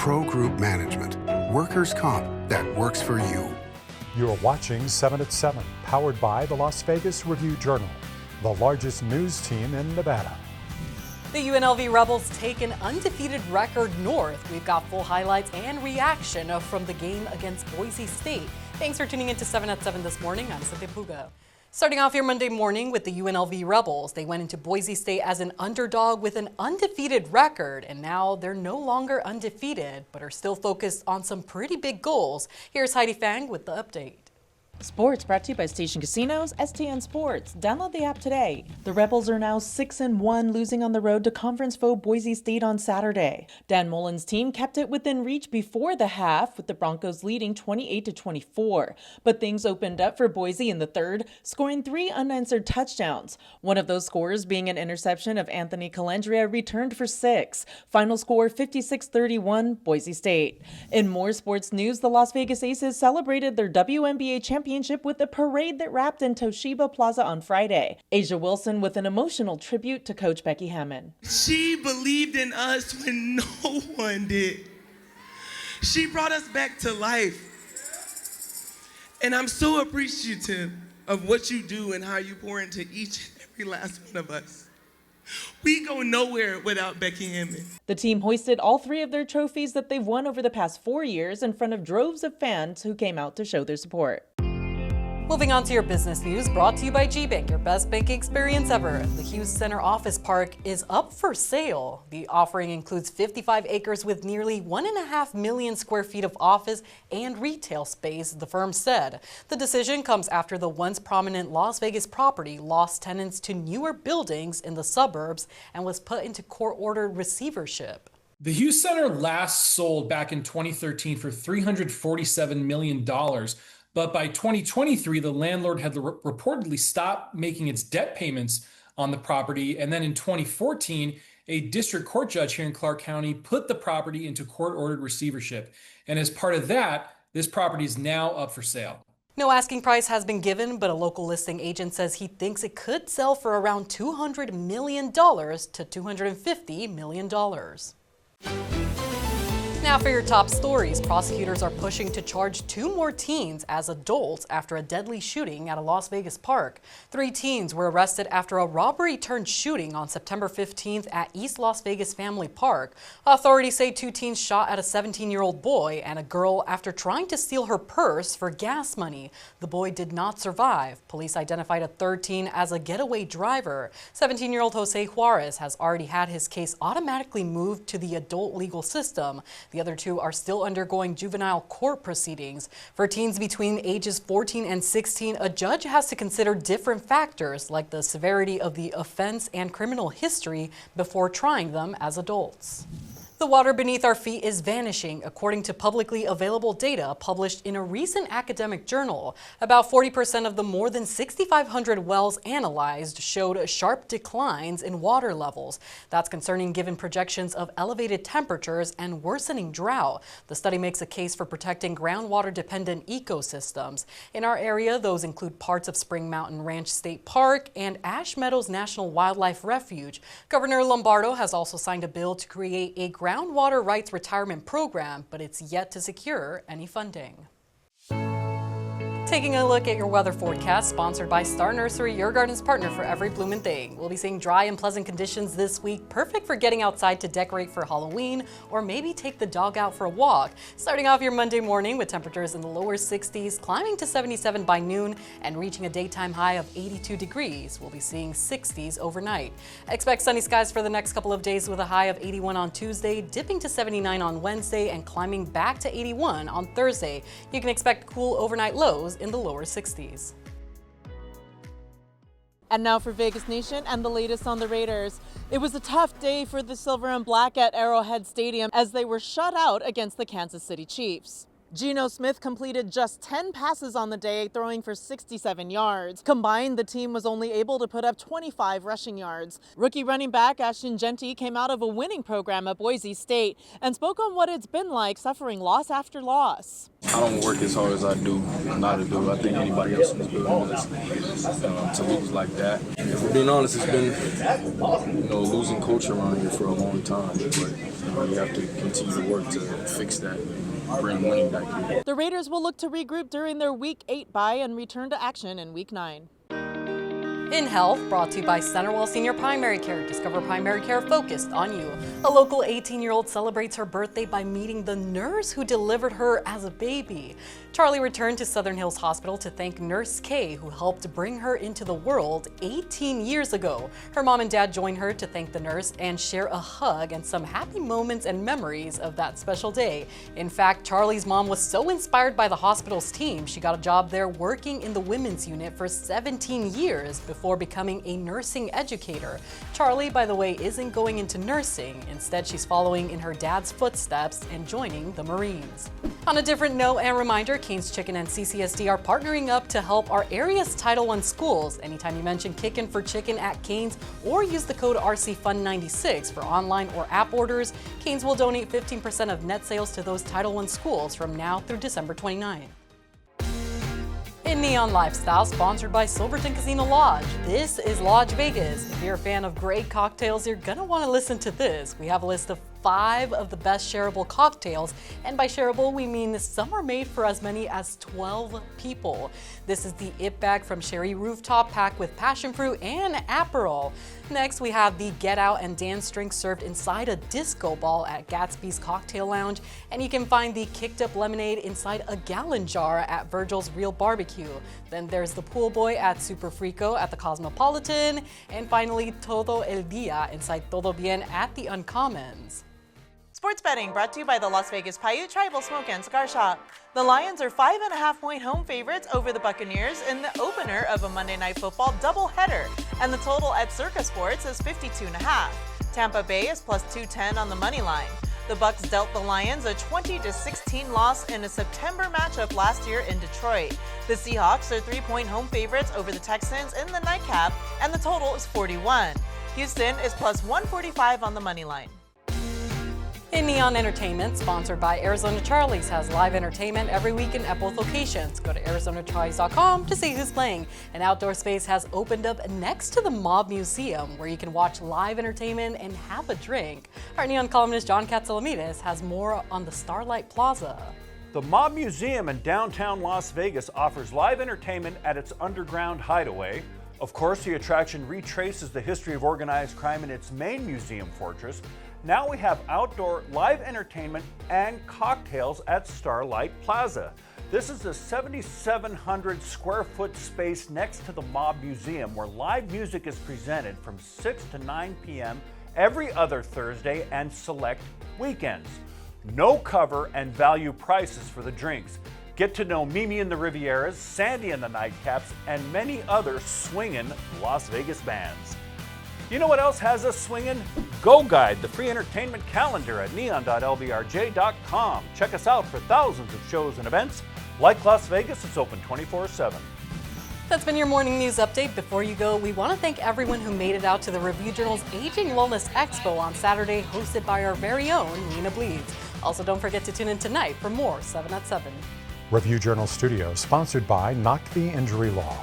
Pro Group Management. Workers' comp that works for you. You're watching 7 at 7, powered by the Las Vegas Review-Journal, the largest news team in Nevada. The UNLV Rebels take an undefeated record north. We've got full highlights and reaction from the game against Boise State. Thanks for tuning in to 7 at 7 this morning. I'm Cynthia Puga. Starting off your Monday morning with the UNLV Rebels. They went into Boise State as an underdog with an undefeated record, and now they're no longer undefeated, but are still focused on some pretty big goals. Here's Heidi Fang with the update. Sports brought to you by Station Casinos, STN Sports. Download the app today. The Rebels are now 6-1, losing on the road to conference foe Boise State on Saturday. Dan Mullen's team kept it within reach before the half, with the Broncos leading 28-24. But things opened up for Boise in the third, scoring 3 unanswered touchdowns. One of those scores being an interception of Anthony Calandria, returned for 6. Final score 56-31, Boise State. In more sports news, the Las Vegas Aces celebrated their WNBA championship with a parade that wrapped in Toshiba Plaza on Friday. Asia Wilson with an emotional tribute to Coach Becky Hammond. She believed in us when no one did. She brought us back to life. And I'm so appreciative of what you do and how you pour into each and every last one of us. We go nowhere without Becky Hammond. The team hoisted all 3 of their trophies that they've won over the past 4 years in front of droves of fans who came out to show their support. Moving on to your business news, brought to you by G-Bank, your best banking experience ever. The Hughes Center office park is up for sale. The offering includes 55 acres with nearly 1.5 million square feet of office and retail space, the firm said. The decision comes after the once prominent Las Vegas property lost tenants to newer buildings in the suburbs and was put into court-ordered receivership. The Hughes Center last sold back in 2013 for $347 million. But by 2023, the landlord had reportedly stopped making its debt payments on the property. And then in 2014, a district court judge here in Clark County put the property into court-ordered receivership. And as part of that, this property is now up for sale. No asking price has been given, but a local listing agent says he thinks it could sell for around $200 million to $250 million. Now for your top stories, prosecutors are pushing to charge 2 more teens as adults after a deadly shooting at a Las Vegas park. 3 teens were arrested after a robbery-turned-shooting on September 15th at East Las Vegas Family Park. Authorities say 2 teens shot at a 17-year-old boy and a girl after trying to steal her purse for gas money. The boy did not survive. Police identified a 3rd teen as a getaway driver. 17-year-old Jose Juarez has already had his case automatically moved to the adult legal system. The other 2 are still undergoing juvenile court proceedings. For teens between ages 14 and 16, a judge has to consider different factors like the severity of the offense and criminal history before trying them as adults. The water beneath our feet is vanishing, according to publicly available data published in a recent academic journal. About 40% of the more than 6,500 wells analyzed showed sharp declines in water levels. That's concerning given projections of elevated temperatures and worsening drought. The study makes a case for protecting groundwater-dependent ecosystems. In our area, those include parts of Spring Mountain Ranch State Park and Ash Meadows National Wildlife Refuge. Governor Lombardo has also signed a bill to create a groundwater rights retirement program, but it's yet to secure any funding. Taking a look at your weather forecast, sponsored by Star Nursery, your garden's partner for every bloomin' thing. We'll be seeing dry and pleasant conditions this week, perfect for getting outside to decorate for Halloween or maybe take the dog out for a walk. Starting off your Monday morning with temperatures in the lower 60s, climbing to 77 by noon and reaching a daytime high of 82 degrees. We'll be seeing 60s overnight. Expect sunny skies for the next couple of days with a high of 81 on Tuesday, dipping to 79 on Wednesday and climbing back to 81 on Thursday. You can expect cool overnight lows in the lower 60s. And now for Vegas Nation and the latest on the Raiders. It was a tough day for the Silver and Black at Arrowhead Stadium as they were shut out against the Kansas City Chiefs. Geno Smith completed just 10 passes on the day, throwing for 67 yards. Combined, the team was only able to put up 25 rushing yards. Rookie running back Ashton Jeanty came out of a winning program at Boise State and spoke on what it's been like suffering loss after loss. I don't work as hard as I do not to do. I think anybody else in this building does. To lose like that. If we're being honest, it's been losing culture around here for a long time. But You have to continue to work to fix that, bring money back here. The Raiders will look to regroup during their Week 8 bye and return to action in Week 9. In Health, brought to you by Centerwell Senior Primary Care. Discover primary care focused on you. A local 18-year-old celebrates her birthday by meeting the nurse who delivered her as a baby. Charlie returned to Southern Hills Hospital to thank Nurse Kay, who helped bring her into the world 18 years ago. Her mom and dad joined her to thank the nurse and share a hug and some happy moments and memories of that special day. In fact, Charlie's mom was so inspired by the hospital's team, she got a job there working in the women's unit for 17 years before becoming a nursing educator. Charlie, by the way, isn't going into nursing. Instead, she's following in her dad's footsteps and joining the Marines. On a different note and reminder, Cane's Chicken and CCSD are partnering up to help our area's Title I schools. Anytime you mention Kickin' for Chicken at Cane's or use the code RCFUN96 for online or app orders, Cane's will donate 15% of net sales to those Title I schools from now through December 29. In Neon Lifestyle, sponsored by Silverton Casino Lodge. This is Lodge Vegas. If you're a fan of great cocktails, you're gonna want to listen to this. We have a list of 5 of the best shareable cocktails, and by shareable we mean some are made for as many as 12 people. This is the It Bag from Sherry Rooftop, packed with passion fruit and Aperol. Next, we have the Get Out and Dance drink served inside a disco ball at Gatsby's Cocktail Lounge, and you can find the Kicked Up Lemonade inside a gallon jar at Virgil's Real Barbecue. Then there's the Pool Boy at Super Frico at the Cosmopolitan, and finally Todo El Dia inside Todo Bien at the Uncommons. Sports betting brought to you by the Las Vegas Paiute Tribal Smoke and Cigar Shop. The Lions are 5.5-point home favorites over the Buccaneers in the opener of a Monday Night Football doubleheader, and the total at Circa Sports is 52.5. Tampa Bay is plus 210 on the money line. The Bucs dealt the Lions a 20-16 loss in a September matchup last year in Detroit. The Seahawks are 3-point home favorites over the Texans in the nightcap, and the total is 41. Houston is plus 145 on the money line. In Neon Entertainment, sponsored by Arizona Charlie's, has live entertainment every weekend at both locations. Go to ArizonaCharlies.com to see who's playing. An outdoor space has opened up next to the Mob Museum, where you can watch live entertainment and have a drink. Our Neon columnist John Katsalamides has more on the Starlight Plaza. The Mob Museum in downtown Las Vegas offers live entertainment at its underground hideaway. Of course, the attraction retraces the history of organized crime in its main museum fortress. Now we have outdoor live entertainment and cocktails at Starlight Plaza. This is a 7,700 square foot space next to the Mob Museum, where live music is presented from 6 to 9 p.m. every other Thursday and select weekends. No cover and value prices for the drinks. Get to know Mimi and the Rivieras, Sandy and the Nightcaps, and many other swingin' Las Vegas bands. You know what else has us swinging? Go Guide, the free entertainment calendar at neon.lvrj.com. Check us out for thousands of shows and events. Like Las Vegas, it's open 24/7. That's been your morning news update. Before you go, we want to thank everyone who made it out to the Review Journal's Aging Wellness Expo on Saturday, hosted by our very own Nina Bleeds. Also, don't forget to tune in tonight for more 7 at 7. Review Journal Studio, sponsored by Knock the Injury Law.